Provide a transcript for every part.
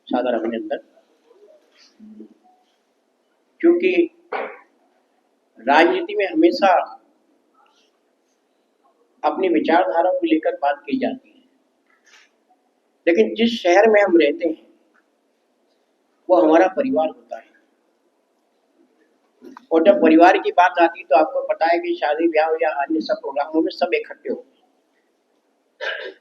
सादर अभिनंदन। क्योंकि राजनीति में हमेशा अपनी विचारधारा को लेकर बात की जाती है, लेकिन जिस शहर में हम रहते हैं वो हमारा परिवार होता है। और जब परिवार की बात आती है तो आपको पता है कि शादी ब्याह या अन्य सब प्रोग्रामों में सब इकट्ठे होते हैं।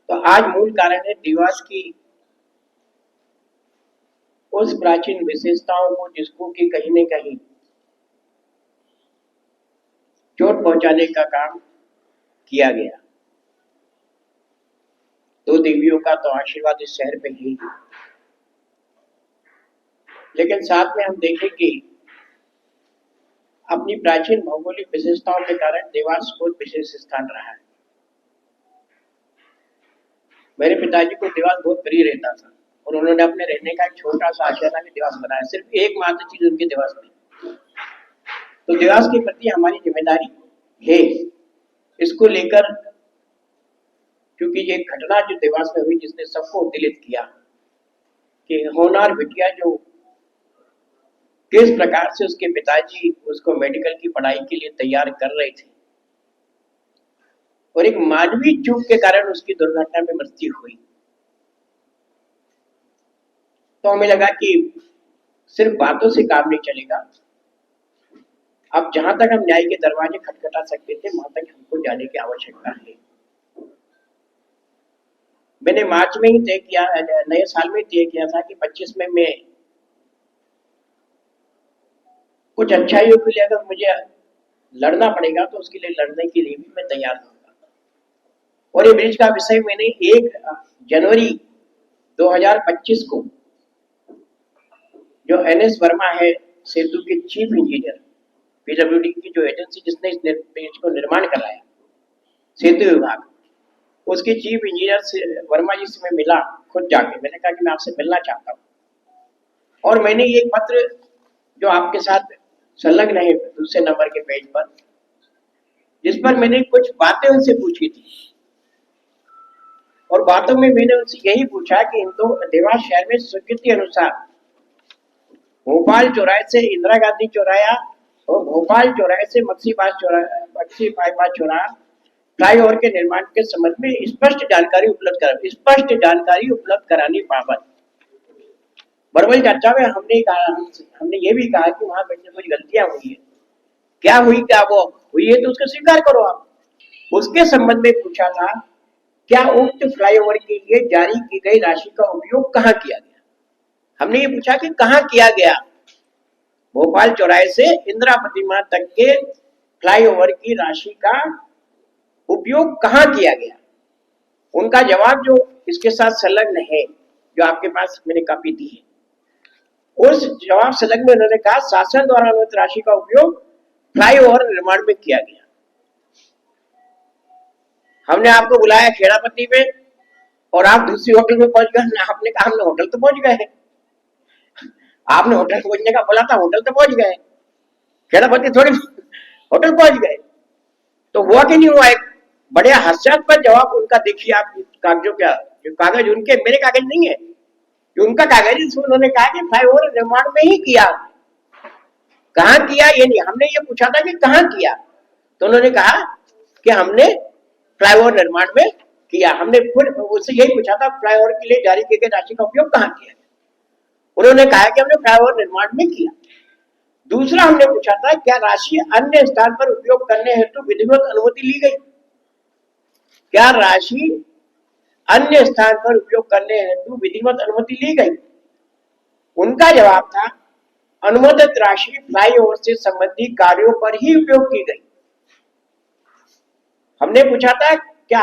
तो आज मूल कारण है देवास की उस प्राचीन विशेषताओं को जिसको कि कहीं न कहीं चोट पहुंचाने का काम किया गया। दो देवियों का तो आशीर्वाद इस शहर पे ही, लेकिन साथ में हम देखें कि अपनी प्राचीन भौगोलिक विशेषताओं के कारण देवास बहुत विशेष स्थान रहा है। मेरे पिताजी को देवास बहुत प्रिय रहता था और उन्होंने अपने रहने का एक छोटा सा आशियाना भी देवास बनाया। सिर्फ एकमात्र चीज उनके देवास में, तो देवास के प्रति हमारी जिम्मेदारी है इसको लेकर, क्योंकि ये घटना जो देवास में हुई जिसने सबको उत्तेजित किया कि होनार बिटिया जो किस प्रकार से उसके पिताजी उसको मेडिकल की पढ़ाई के लिए तैयार कर रहे थे और एक मानवीय चूक के कारण उसकी दुर्घटना में मृत्यु हुई। तो हमें लगा कि सिर्फ बातों से काम नहीं चलेगा, अब जहां तक हम न्याय के दरवाजे खटखटा सकते थे वहां तक हमको जाने की आवश्यकता है। मैंने मार्च में ही तय किया, नए साल में तय किया था कि 25 में मैं कुछ अच्छाइयों के लिए अगर मुझे लड़ना पड़ेगा तो उसके लिए लड़ने के लिए भी मैं तैयार हूँगा। और ये ब्रिज का विषय मैंने 1 जनवरी 2025 को जो NS वर्मा है सेतु के चीफ इंजीनियर, PWD की जो एजेंसी जिसने इस ब्रिज को निर्माण कराया सेतु विभाग, उसके चीफ इंजीनियर से वर्मा जी से मैं मिला खुद जाके। मैंने कहा कि मैं आपसे मिलना चाहता हूँ और मैंने ये पत्र जो आपके साथ संलग्न है दूसरे नंबर के पेज पर, जिस पर मैंने कुछ बातें उनसे पूछी थी और बातों में मैंने उनसे यही पूछा कि देवास शहर में स्वीकृति अनुसार भोपाल चौराहे से इंदिरा गांधी चौराया और भोपाल चौराहे से मक्सी बाईपास चौराहा फ्लाईओवर के निर्माण के संबंध में स्पष्ट जानकारी उपलब्ध कराने बाबत वर्बल चर्चा में हमने ये भी कहा कि वहां पे कुछ गलतियां हुई है, क्या हुई, क्या वो हुई है तो उसको स्वीकार करो आप। उसके संबंध में पूछा था क्या उक्त फ्लाईओवर के लिए जारी की गई राशि का उपयोग कहाँ किया गया। हमने ये पूछा कि कहाँ किया गया, भोपाल चौराहे से इंदिरा प्रतिमा तक के फ्लाईओवर की राशि का उपयोग कहाँ किया गया। उनका जवाब जो इसके साथ संलग्न है, जो आपके पास मैंने कॉपी दी है, उस जवाब संलग्न में उन्होंने कहा शासन द्वारा अनुमत राशि का उपयोग फ्लाईओवर निर्माण में किया गया। हमने आपको बुलाया खेड़ापट्टी में और आप दूसरी होटल में पहुंच गए। आपने कहा हमने होटल तो पहुंच गए, आपने होटल पहुंचने का बोला था, होटल तो पहुंच गए, खेड़ापट्टी थोड़ी होटल पहुंच गए। तो हुआ कि नहीं हुआ, एक बड़े हास्यास्पद जवाब उनका देखिए आप कागजों का, जो कागज उनके, मेरे कागज नहीं है, जो उनका कागज है, उन्होंने कहा कि फ्लाईओवर निर्माण में ही किया। कहाँ किया ये नहीं, हमने ये पूछा था कि कहाँ किया, तो उन्होंने कहा कि हमने फ्लाईओवर निर्माण में किया। हमने फिर उससे यही पूछा था फ्लाईओवर के लिए जारी की गई राशि का उपयोग कहाँ किया, उन्होंने कहा कि हमने फ्लाईओवर निर्माण में किया। दूसरा हमने पूछा था क्या राशि अन्य स्थान पर उपयोग करने हेतु विधिवत अनुमति ली गई, क्या राशि अन्य स्थान पर उपयोग करने हेतु विधिवत अनुमति ली गई। उनका जवाब था अनुमोदित राशि फ्लाईओवर से संबंधित कार्यों पर ही उपयोग की गई। हमने पूछा था क्या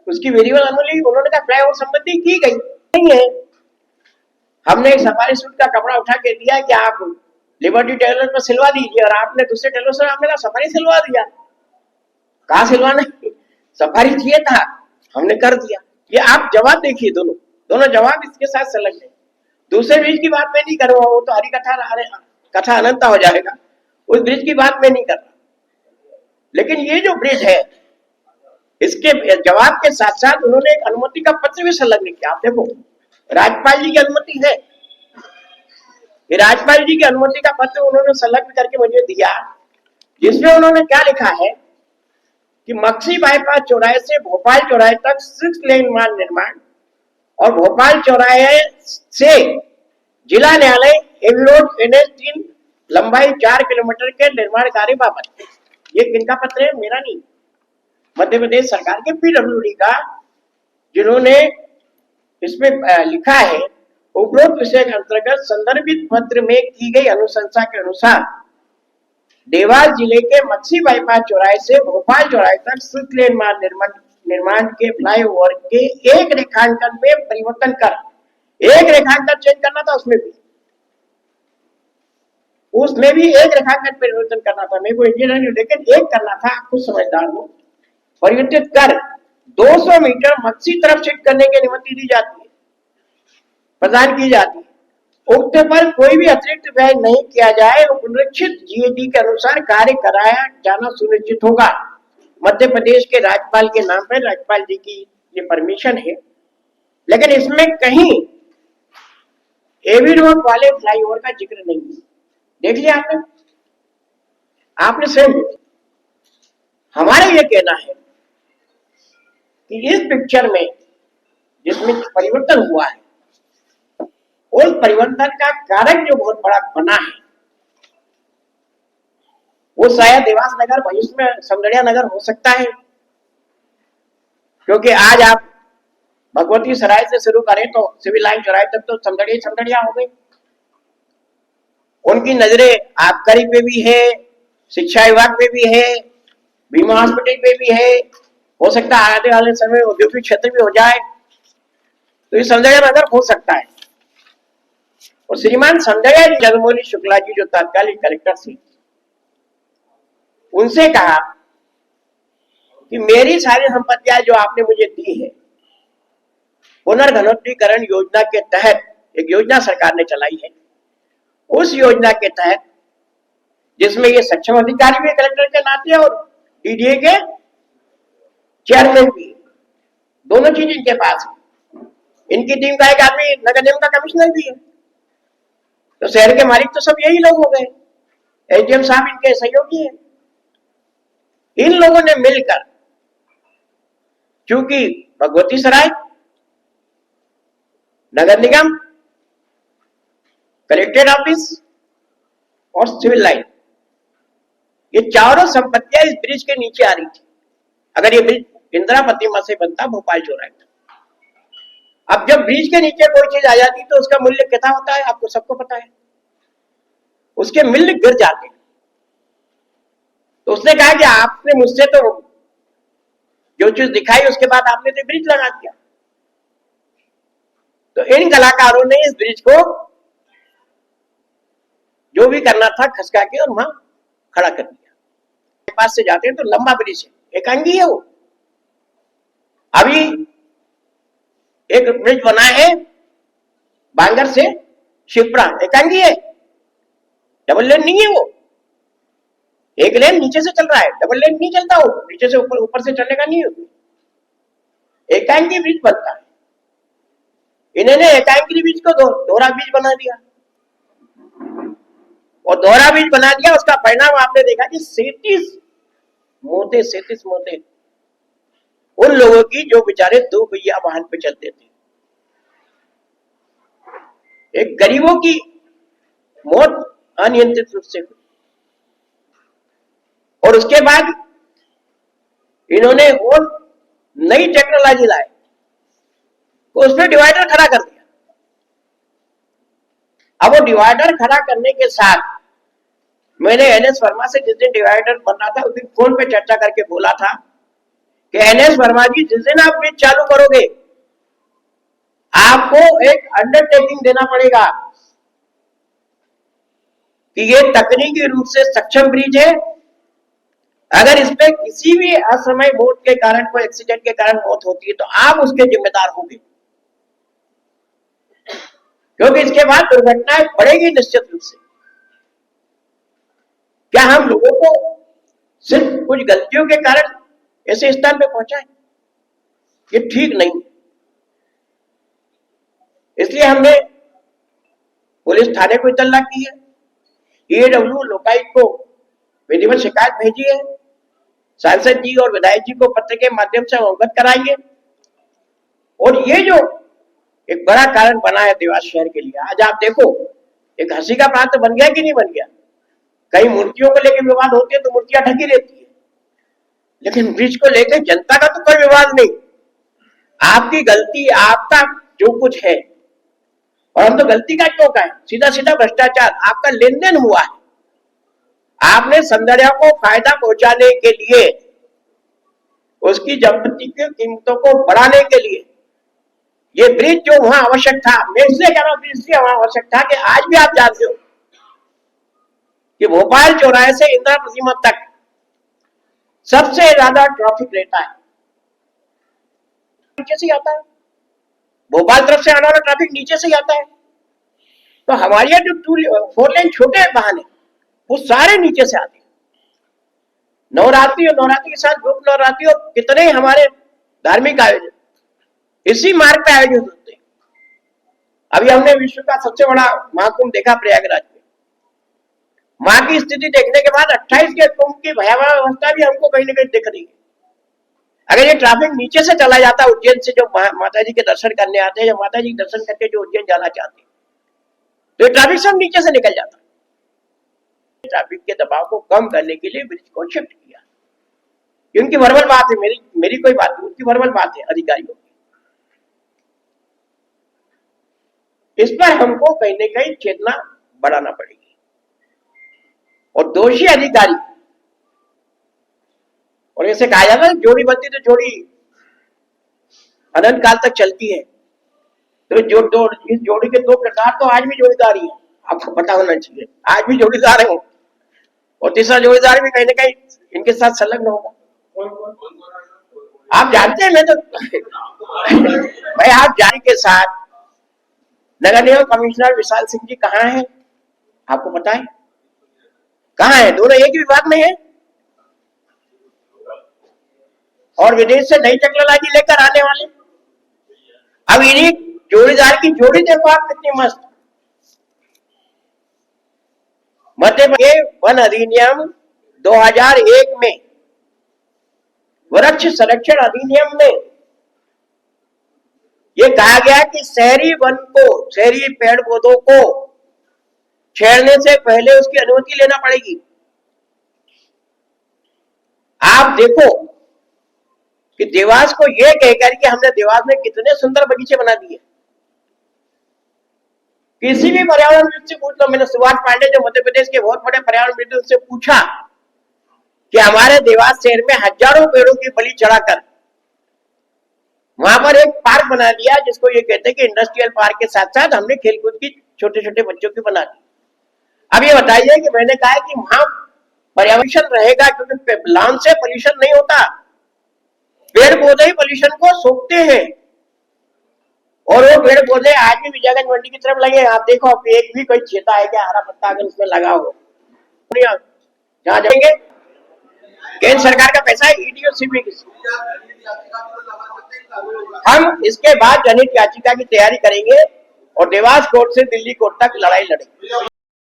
उसकी विधिवत अनुमति, उन्होंने कहा फ्लाईओवर संबंधी की गई नहीं है। हमने एक सफारी सूट का कपड़ा उठा के दिया कि आप लिबर्टी टेलर पर सिलवा दीजिए और आपने दूसरे टेलर से आपने कहा सफारी सिलवा दिया। कहा सिलवाना, सफारी चाहिए था, हमने कर दिया। ये आप जवाब देखिए, दोनों जवाब इसके साथ संलग्न है। दूसरे ब्रिज की बात मैं नहीं कर रहा हूं, वो तो हरी कथा अनंता हो जाएगा, उस ब्रिज की बात मैं नहीं कर रहा। लेकिन ये जो ब्रिज है इसके जवाब के साथ साथ उन्होंने एक अनुमति का पत्र भी संलग्न किया। आप देखो राज्यपाल जी की अनुमति है। ये राज्यपाल जी की अनुमति का पत्र उन्होंने संलग्न करके मुझे दिया, जिसमें उन्होंने क्या लिखा है कि मक्सी बाईपास चौराहे से भोपाल चौराहे तक 6 लेन मार्ग निर्माण और भोपाल चौराहे से जिला न्यायालय एवी रोड NH 3 लंबाई 4 किलोमीटर के निर्माण कार्य बाबत। ये किनका पत्र है? मेरा नहीं, मध्य प्रदेश सरकार के PWD का, जिन्होंने इसमें लिखा है उपरोक्त विषय के अंतर्गत संदर्भित पत्र में की गई अनुशंसा के अनुसार देवास जिले के मक्सी बाईपास चौराहे से भोपाल चौराहे तक 6 लेन मार्ग निर्माण के फ्लाईओवर के एक रेखांकन में परिवर्तन कर, एक रेखांकन चेंज करना था, उसमें भी एक रेखांकन परिवर्तन करना था। मेरे को इंजीनियर नहीं, लेकिन एक करना था, खुद समझदार हो, परिवर्तित कर 200 मीटर मक्सी तरफ शिफ्ट करने की अनुमति दी जाती है, प्रदान की जाती है। उक्त पर कोई भी अतिरिक्त व्यय नहीं किया जाए और पुनरीक्षित GAD के अनुसार कार्य कराया जाना सुनिश्चित होगा। मध्य प्रदेश के राज्यपाल के नाम पर राज्यपाल जी की ये परमिशन है, लेकिन इसमें कहीं एवी रोड वाले फ्लाईओवर का जिक्र नहीं है। देख लिया आपने सेम। हमारा ये कहना है कि इस पिक्चर में जिसमें परिवर्तन हुआ है, उस परिवर्तन का कारक जो बहुत बड़ा बना है, वो शायद देवास नगर, भविष्य में समदड़िया नगर हो सकता है, क्योंकि आज आप भगवती सराय से शुरू करें तो सिविल लाइन चौराहे तक तो समदड़िया हो गई। उनकी नजरें आबकारी पे भी है, शिक्षा विभाग पे भी है, बीमा हॉस्पिटल पे भी है, हो सकता है आने वाले समय औद्योगिक क्षेत्र भी हो जाए, तो ये समदड़िया नगर हो सकता है। और श्रीमान समदड़िया जगमोहन शुक्ला जी जो तत्कालीन कलेक्टर थे, उनसे कहा कि मेरी सारी संपत्तियां जो आपने मुझे दी है, पुनर्घनोत्तरीकरण योजना के तहत एक योजना सरकार ने चलाई है, उस योजना के तहत जिसमें ये सक्षम अधिकारी भी कलेक्टर के नाते और DDA के चेयरमैन भी, दोनों चीज इनके पास है। इनकी टीम का एक आदमी नगर निगम का कमिश्नर भी है, तो शहर के मालिक तो सब यही लोग हो गए। SDM साहब इनके सहयोगी हैं। इन लोगों ने मिलकर, चूंकि भगवती सराय, नगर निगम, कलेक्ट्रेट ऑफिस और सिविल लाइन, ये चारों संपत्तियां इस ब्रिज के नीचे आ रही थी। अगर ये ब्रिज इंदिरा प्रतिमा से बनता भोपाल चौराहे तक, अब जब ब्रिज के नीचे कोई चीज आ जाती तो उसका मूल्य कितना होता है आपको सबको पता है, उसके मूल्य गिर जाते हैं। तो उसने कहा कि आपने मुझसे तो जो चीज दिखाई उसके बाद आपने तो ब्रिज लगा दिया। तो इन कलाकारों ने इस ब्रिज को जो भी करना था खसका के और वहां खड़ा कर दिया। पास से जाते हैं तो लंबा ब्रिज है, एकांगी है वो। अभी एक ब्रिज बना है बांगर से शिप्रा, एकांगी है, डबल लेन नहीं है वो, एक लेन नीचे से चल रहा है, डबल लेन नहीं चलता वो, नीचे से ऊपर, ऊपर से चलने का नहीं है, एकांगी ब्रिज बनता है। इन्होंने एकांगी ब्रिज को दोहरा ब्रिज बना दिया, और दोहरा ब्रिज बना दिया, उसका परिणाम आपने देखा कि 37 मौतें उन लोगों की जो बेचारे 2 पहिया वाहन पे चलते थे। एक गरीबों की मौत अनियंत्रित रूप से हुई। और उसके बाद इन्होंने वो नई टेक्नोलॉजी लाई, तो उसमें डिवाइडर खड़ा कर दिया। अब वो डिवाइडर खड़ा करने के साथ मैंने NS वर्मा से जिस दिन डिवाइडर बन रहा था उस दिन फोन पे चर्चा करके बोला था कि NS वर्मा जी, जिस दिन आप ब्रिज चालू करोगे आपको एक अंडरटेकिंग देना पड़ेगा कि ये तकनीकी रूप से सक्षम ब्रिज है। अगर इसमें किसी भी असमय मौत के कारण, कोई एक्सीडेंट के कारण मौत होती है तो आप उसके जिम्मेदार होंगे, क्योंकि इसके बाद दुर्घटनाएं बढ़ेगी निश्चित रूप से। क्या हम लोगों को सिर्फ कुछ गलतियों के कारण ऐसे स्थान पे पहुंचाए? ये ठीक नहीं। इसलिए हमने पुलिस थाने को इतला की है, ईएडब्ल्यू लोकायुक्त को विधिवत शिकायत भेजी है, सांसद जी और विधायक जी को पत्र के माध्यम से अवगत कराएंगे। और ये जो एक बड़ा कारण बना है देवास शहर के लिए, आज आप देखो एक हंसी का प्रांत बन गया कि नहीं बन गया। कई मूर्तियों को लेकर विवाद होते हैं तो मूर्तियां ढकी रहती है, लेकिन ब्रिज को लेकर जनता का तो कोई विवाद नहीं। आपकी गलती, आपका जो कुछ है, और हम तो गलती का क्यों कहें, सीधा सीधा भ्रष्टाचार, आपका लेन देन हुआ है। आपने सौंदर्य को फायदा पहुंचाने के लिए, उसकी संपत्ति की कीमतों को बढ़ाने के लिए ये ब्रिज जो वहां आवश्यक था, मैं इसलिए कह रहा हूं ब्रिज वहां आवश्यक था कि आज भी आप जानते हो कि भोपाल चौराहे से इंदिरा प्रतिमा तक सबसे ज्यादा ट्रैफिक रहता है, नीचे से आता है। भोपाल तरफ से आने वाला ट्रैफिक नीचे से आता है। तो हमारे यहाँ जो 4 लेन छोटे वाहन है वो सारे नीचे से आते हैं। नवरात्रि और नवरात्रि के साथ ग्रुप नवरात्रि और कितने हमारे धार्मिक आयोजन इसी मार्ग पे आयोजित होते हैं। अभी हमने विश्व का सबसे बड़ा महाकुंभ देखा प्रयागराज में। मां की स्थिति देखने के बाद 28 के कुंभ की भयावह अवस्था भी हमको कहीं ना कहीं दिख रही है। अगर ये ट्रैफिक नीचे से चला जाता उज्जैन से, जो माता जी के दर्शन करने आते हैं या माता जी के दर्शन करके जो उज्जैन जाना चाहते हैं, तो ये ट्रैफिक सब नीचे से निकल जाता। ट्रैफिक के दबाव को कम करने के लिए ब्रिज को शिफ्ट किया। उनकी वर्बल बात है, मेरी कोई बात नहीं, उनकी वर्बल बात है अधिकारियों की। इस पर हमको कहीं न कहीं चेतना बढ़ाना पड़ेगी और दोषी अधिकारी, और ऐसे कहा जाता है जोड़ी बनती तो जोड़ी अनंत काल तक चलती है। तो इस जोड़ी के 2 प्रकार तो आज भी जोड़ीदार ही है, आपको पता होना चाहिए। आज भी जोड़ीदार है और तीसरा जोड़ीदार भी कहीं ना कहीं इनके साथ संलग्न होगा। आप जानते हैं, मैं तो भाई आप जाने के साथ नगर निगम कमिश्नर विशाल सिंह जी कहाँ हैं, आपको पता है? कहाँ है? दोनों एक ही विभाग में है। और विदेश से नई टेक्नोलॉजी लेकर आने वाले। अब इन्हीं जोड़ीदार की जोड़ी देखो आप कितनी मस्त। मध्य प्रदेश वन अधिनियम 2001 में, वृक्ष संरक्षण अधिनियम में ये कहा गया कि शहरी वन को, शहरी पेड़ पौधों को छेड़ने से पहले उसकी अनुमति लेना पड़ेगी। आप देखो कि देवास को यह कहकर कि हमने देवास में कितने सुंदर बगीचे बना दिए। किसी भी पर्यावरणविद से पूछ लो, मैंने सुभाष पांडे जो मध्य प्रदेश के बहुत बड़े पर्यावरणविद उनसे पूछा कि हमारे देवास शहर में हजारों पेड़ों की बलि चढ़ाकर वहां पर एक पार्क बना दिया, जिसको ये कहते हैं कि इंडस्ट्रियल पार्क के साथ साथ हमने खेलकूद की छोटे छोटे बच्चों की बना दी। अब ये बताइए कि मैंने कहा कि वहां पर्यावरण रहेगा, क्योंकि लॉन से पोल्यूशन नहीं होता, पेड़ पौधे ही पोल्यूशन को सोखते हैं। और वो पेड़ पौधे आज भी विजयगंज मंडी की तरफ लगे। आप देखो एक भी कोई छेता है क्या हरा पत्ता अगर उसमें लगा हो? जहाँ जाएंगे केंद्र सरकार का पैसा है, ईडी और सीबीआई। हम इसके बाद जनहित याचिका की तैयारी करेंगे और देवास कोर्ट से दिल्ली कोर्ट तक लड़ाई लड़ेंगे।